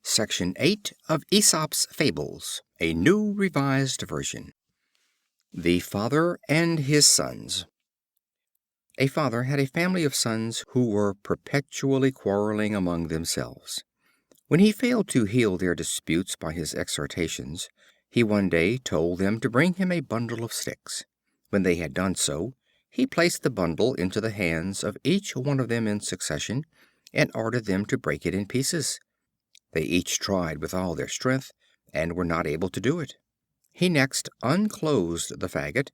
Section 8 of Aesop's Fables, a new revised version. The Father and His Sons. A father had a family of sons who were perpetually quarreling among themselves. When he failed to heal their disputes by his exhortations, he one day told them to bring him a bundle of sticks. When they had done so, he placed the bundle into the hands of each one of them in succession, and ordered them to break it in pieces. They each tried with all their strength, and were not able to do it. He next unclosed the faggot,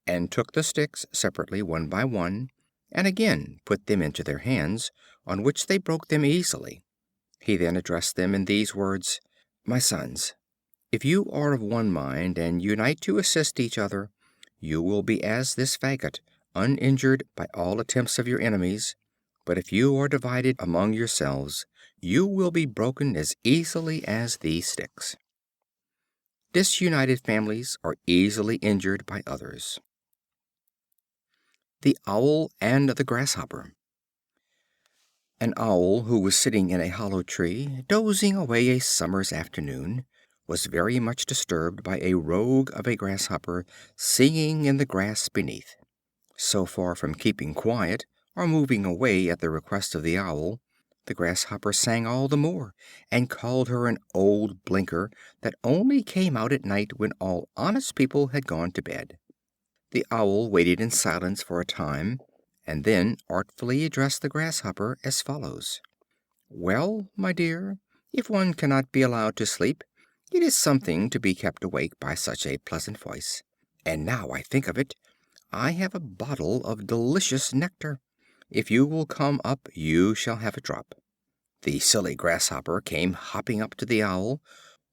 and took the sticks separately one by one, and again put them into their hands, on which they broke them easily. He then addressed them in these words: "My sons, if you are of one mind, and unite to assist each other, you will be as this faggot, uninjured by all attempts of your enemies. But if you are divided among yourselves, you will be broken as easily as these sticks." Disunited families are easily injured by others. The Owl and the Grasshopper. An Owl, who was sitting in a hollow tree, dozing away a summer's afternoon, was very much disturbed by a rogue of a Grasshopper singing in the grass beneath. So far from keeping quiet, or moving away at the request of the Owl, the Grasshopper sang all the more, and called her an old blinker that only came out at night when all honest people had gone to bed. The Owl waited in silence for a time, and then artfully addressed the Grasshopper as follows: "Well, my dear, if one cannot be allowed to sleep, it is something to be kept awake by such a pleasant voice. And now I think of it, I have a bottle of delicious nectar. If you will come up, you shall have a drop." The silly Grasshopper came hopping up to the Owl,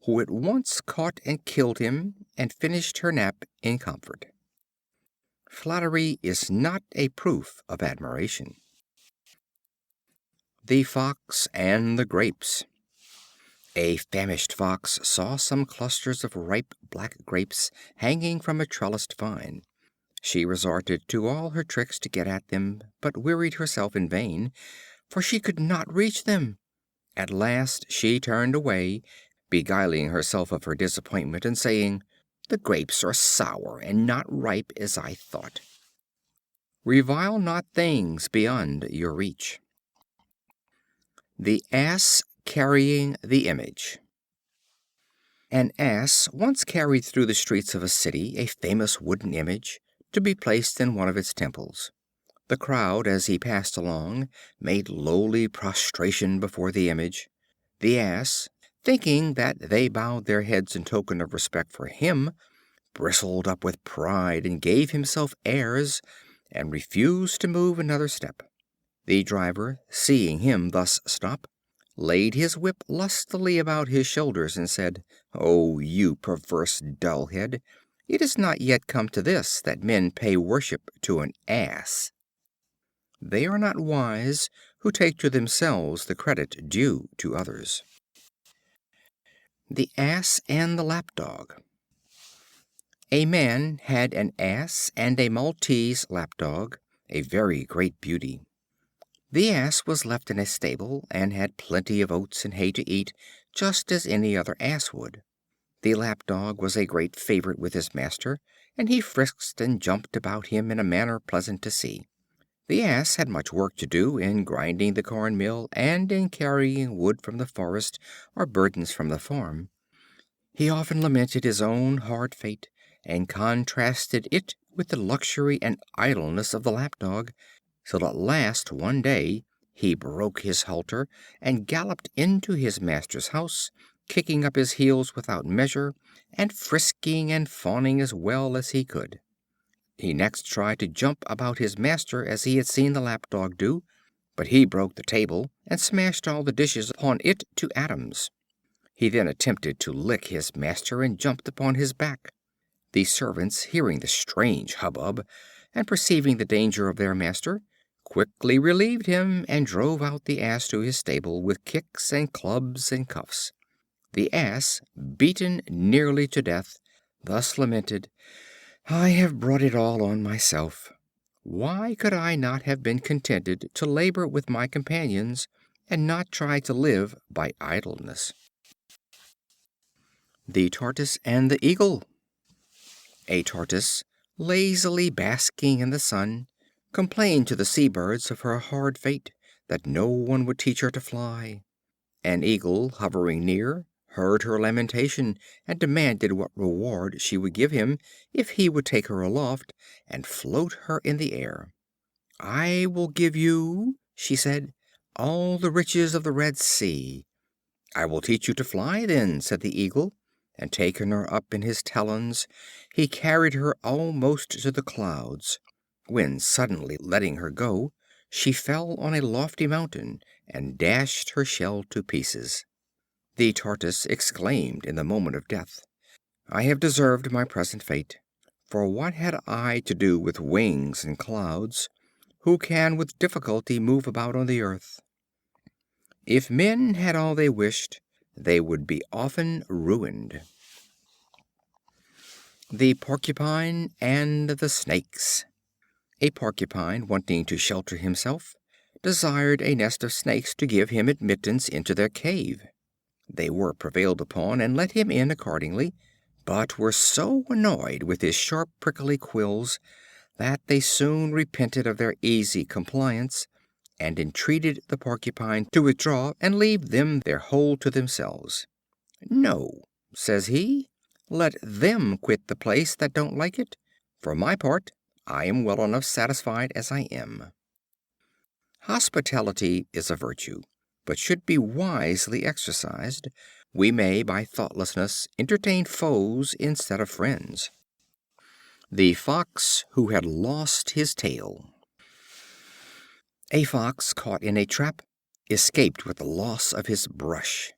who at once caught and killed him, and finished her nap in comfort. Flattery is not a proof of admiration. The Fox and the Grapes. A famished Fox saw some clusters of ripe black grapes hanging from a trellised vine. She resorted to all her tricks to get at them, but wearied herself in vain, for she could not reach them. At last she turned away, beguiling herself of her disappointment, and saying, "The grapes are sour, and not ripe as I thought." Revile not things beyond your reach. The Ass carrying the Image. An Ass once carried through the streets of a city a famous wooden image, to be placed in one of its temples. The crowd, as he passed along, made lowly prostration before the image. The Ass, thinking that they bowed their heads in token of respect for him, bristled up with pride and gave himself airs, and refused to move another step. The driver, seeing him thus stop, laid his whip lustily about his shoulders, and said: "Oh, you perverse dullhead! It is not yet come to this, that men pay worship to an Ass." They are not wise who take to themselves the credit due to others. The Ass and the Lapdog. A man had an Ass and a Maltese Lapdog, a very great beauty. The Ass was left in a stable, and had plenty of oats and hay to eat, just as any other Ass would. The Lapdog was a great favorite with his master, and he frisked and jumped about him in a manner pleasant to see. The Ass had much work to do in grinding the corn mill, and in carrying wood from the forest, or burdens from the farm. He often lamented his own hard fate, and contrasted it with the luxury and idleness of the Lapdog, till at last one day he broke his halter, and galloped into his master's house, kicking up his heels without measure, and frisking and fawning as well as he could. He next tried to jump about his master as he had seen the Lapdog do, but he broke the table, and smashed all the dishes upon it to atoms. He then attempted to lick his master, and jumped upon his back. The servants, hearing the strange hubbub, and perceiving the danger of their master, quickly relieved him, and drove out the Ass to his stable with kicks and clubs and cuffs. The Ass, beaten nearly to death, thus lamented: "I have brought it all on myself. Why could I not have been contented to labor with my companions, and not try to live by idleness?" The Tortoise and the Eagle. A Tortoise, lazily basking in the sun, complained to the sea birds of her hard fate, that no one would teach her to fly. An Eagle, hovering near, heard her lamentation, and demanded what reward she would give him if he would take her aloft and float her in the air. "I will give you," she said, "all the riches of the Red Sea." "I will teach you to fly, then," said the Eagle, and taking her up in his talons, he carried her almost to the clouds, when, suddenly letting her go, she fell on a lofty mountain and dashed her shell to pieces. The Tortoise exclaimed in the moment of death, "I have deserved my present fate, for what had I to do with wings and clouds, who can with difficulty move about on the earth? If men had all they wished, they would be often ruined." The Porcupine and the Snakes. A Porcupine, wanting to shelter himself, desired a nest of snakes to give him admittance into their cave. They were prevailed upon, and let him in accordingly, but were so annoyed with his sharp prickly quills that they soon repented of their easy compliance, and entreated the Porcupine to withdraw and leave them their hold to themselves. "No," says he, "let them quit the place that don't like it. For my part, I am well enough satisfied as I am." Hospitality is a virtue, but should be wisely exercised. We may, by thoughtlessness, entertain foes instead of friends. The Fox who had lost his tail. A Fox, caught in a trap, escaped with the loss of his brush.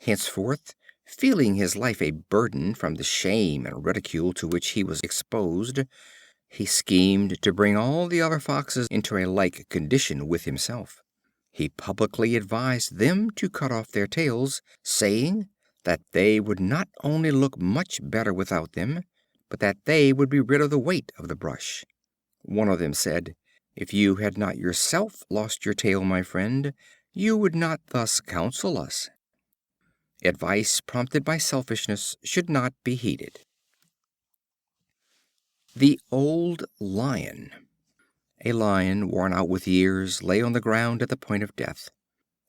Henceforth, feeling his life a burden from the shame and ridicule to which he was exposed, he schemed to bring all the other Foxes into a like condition with himself. He publicly advised them to cut off their tails, saying that they would not only look much better without them, but that they would be rid of the weight of the brush. One of them said, "If you had not yourself lost your tail, my friend, you would not thus counsel us." Advice prompted by selfishness should not be heeded. The Old Lion. A Lion, worn out with years, lay on the ground at the point of death.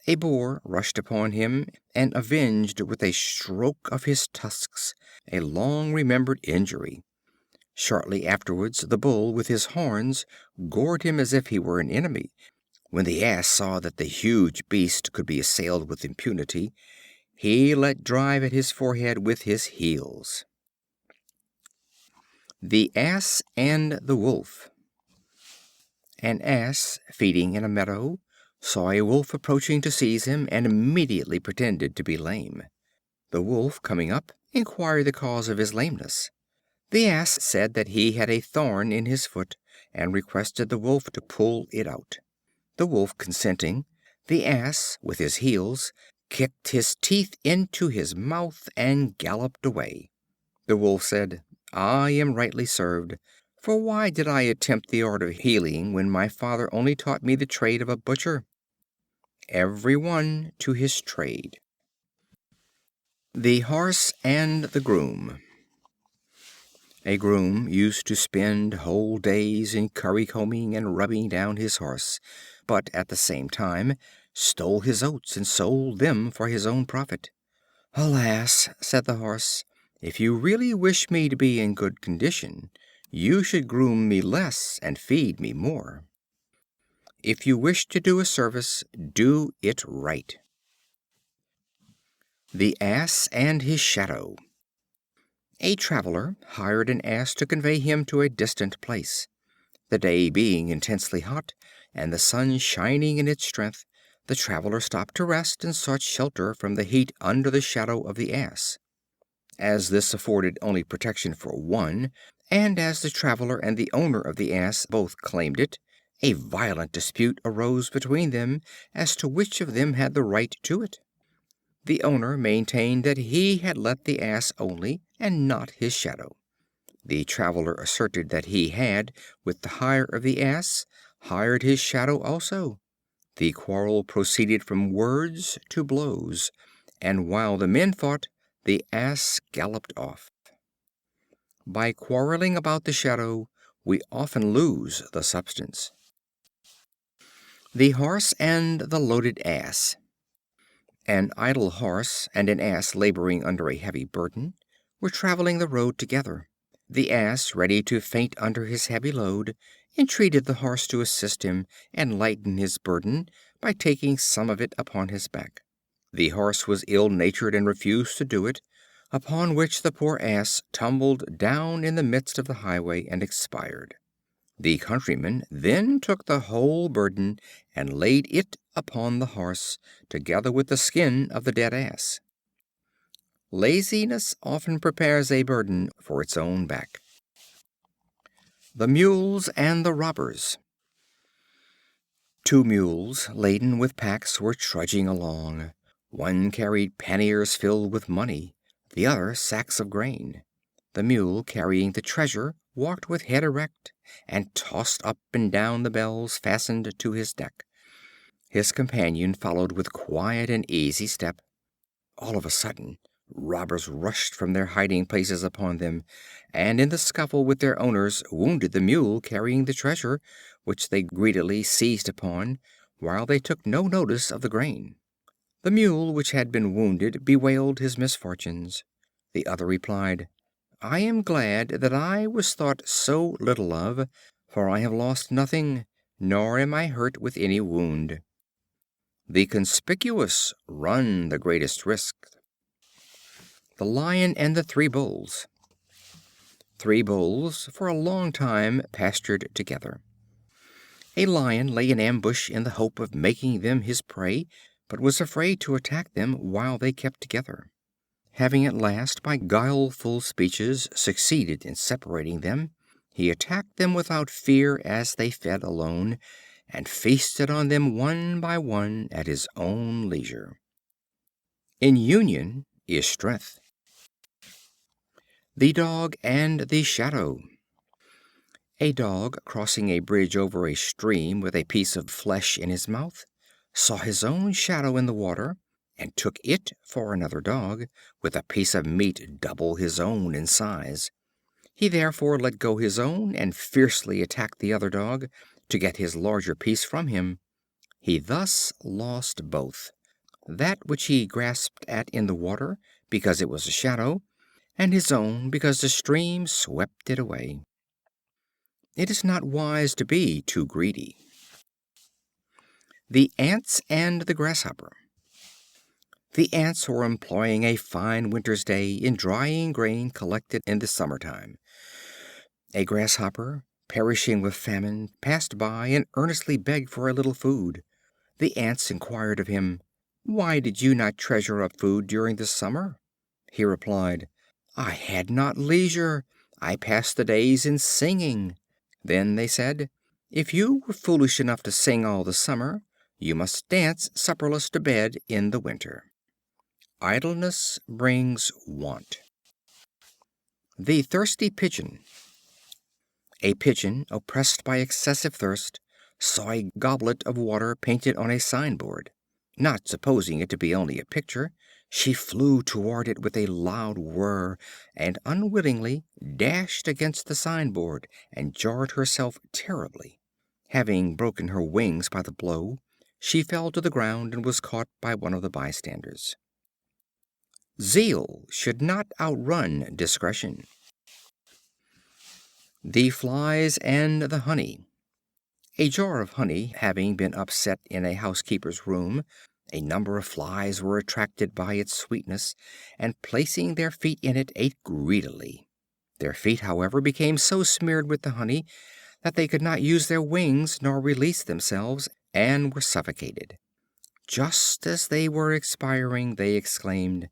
A Boar rushed upon him, and avenged with a stroke of his tusks a long remembered injury. Shortly afterwards the Bull, with his horns, gored him as if he were an enemy. When the Ass saw that the huge beast could be assailed with impunity, he let drive at his forehead with his heels. The Ass and the Wolf. An Ass, feeding in a meadow, saw a Wolf approaching to seize him, and immediately pretended to be lame. The Wolf, coming up, inquired the cause of his lameness. The Ass said that he had a thorn in his foot, and requested the Wolf to pull it out. The Wolf consenting, the Ass, with his heels, kicked his teeth into his mouth and galloped away. The Wolf said, "I am rightly served, for why did I attempt the art of healing when my father only taught me the trade of a butcher?" Every one to his trade. The Horse and the Groom. A Groom used to spend whole days in currycombing and rubbing down his horse, but at the same time stole his oats and sold them for his own profit. "Alas," said the Horse, "if you really wish me to be in good condition, you should groom me less and feed me more. If you wish to do a service, do it right." The Ass and his Shadow. A traveler hired an Ass to convey him to a distant place. The day being intensely hot, and the sun shining in its strength, the traveler stopped to rest and sought shelter from the heat under the shadow of the Ass. As this afforded only protection for one, and as the traveler and the owner of the Ass both claimed it, a violent dispute arose between them as to which of them had the right to it. The owner maintained that he had let the Ass only, and not his shadow. The traveler asserted that he had, with the hire of the Ass, hired his shadow also. The quarrel proceeded from words to blows, and while the men fought, The Ass galloped off. By quarreling about the shadow, we often lose the substance. The Horse and the Loaded Ass. An idle horse and an ass laboring under a heavy burden were traveling the road together. The ass, ready to faint under his heavy load, entreated the horse to assist him and lighten his burden by taking some of it upon his back. The horse was ill-natured and refused to do it, upon which the poor ass tumbled down in the midst of the highway and expired. The countryman then took the whole burden and laid it upon the horse, together with the skin of the dead ass. Laziness often prepares a burden for its own back. The Mules and the Robbers. Two mules laden with packs were trudging along. One carried panniers filled with money, the other sacks of grain. The mule carrying the treasure walked with head erect, and tossed up and down the bells fastened to his neck. His companion followed with quiet and easy step. All of a sudden, robbers rushed from their hiding places upon them, and in the scuffle with their owners wounded the mule carrying the treasure, which they greedily seized upon, while they took no notice of the grain. The mule which had been wounded bewailed his misfortunes. The other replied, "I am glad that I was thought so little of, for I have lost nothing, nor am I hurt with any wound." The conspicuous run the greatest risk. The Lion and the Three Bulls. Three bulls for a long time pastured together. A lion lay in ambush in the hope of making them his prey, but was afraid to attack them while they kept together. Having at last, by guileful speeches, succeeded in separating them, he attacked them without fear as they fed alone, and feasted on them one by one at his own leisure. In union is strength. The Dog and the Shadow. A Dog, crossing a bridge over a stream with a piece of flesh in his mouth, saw his own shadow in the water, and took it for another dog, with a piece of meat double his own in size. He therefore let go his own, and fiercely attacked the other dog, to get his larger piece from him. He thus lost both, that which he grasped at in the water, because it was a shadow, and his own, because the stream swept it away. It is not wise to be too greedy. The Ants and the Grasshopper. The Ants were employing a fine winter's day in drying grain collected in the summertime. A Grasshopper, perishing with famine, passed by and earnestly begged for a little food. The Ants inquired of him, "Why did you not treasure up food during the summer?" He replied, "I had not leisure. I passed the days in singing." Then they said, "If you were foolish enough to sing all the summer, you must dance supperless to bed in the winter." Idleness brings want. The Thirsty Pigeon. A Pigeon, oppressed by excessive thirst, saw a goblet of water painted on a signboard. Not supposing it to be only a picture, she flew toward it with a loud whir, and unwittingly dashed against the signboard and jarred herself terribly. Having broken her wings by the blow, she fell to the ground and was caught by one of the bystanders. Zeal should not outrun discretion. The Flies and the Honey. A jar of honey having been upset in a housekeeper's room, a number of flies were attracted by its sweetness, and placing their feet in it, ate greedily. Their feet, however, became so smeared with the honey that they could not use their wings nor release themselves, and were suffocated. Just as they were expiring, they exclaimed,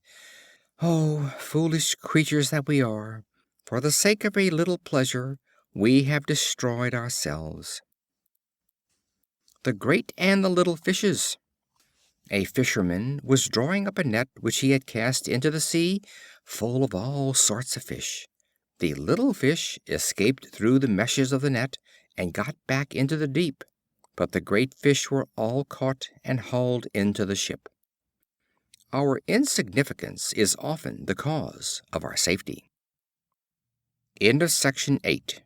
"Oh, foolish creatures that we are! For the sake of a little pleasure, we have destroyed ourselves." The Great and the Little Fishes. A fisherman was drawing up a net which he had cast into the sea, full of all sorts of fish. The little fish escaped through the meshes of the net, and got back into the deep, but the great fish were all caught and hauled into the ship. Our insignificance is often the cause of our safety. End of Section 8.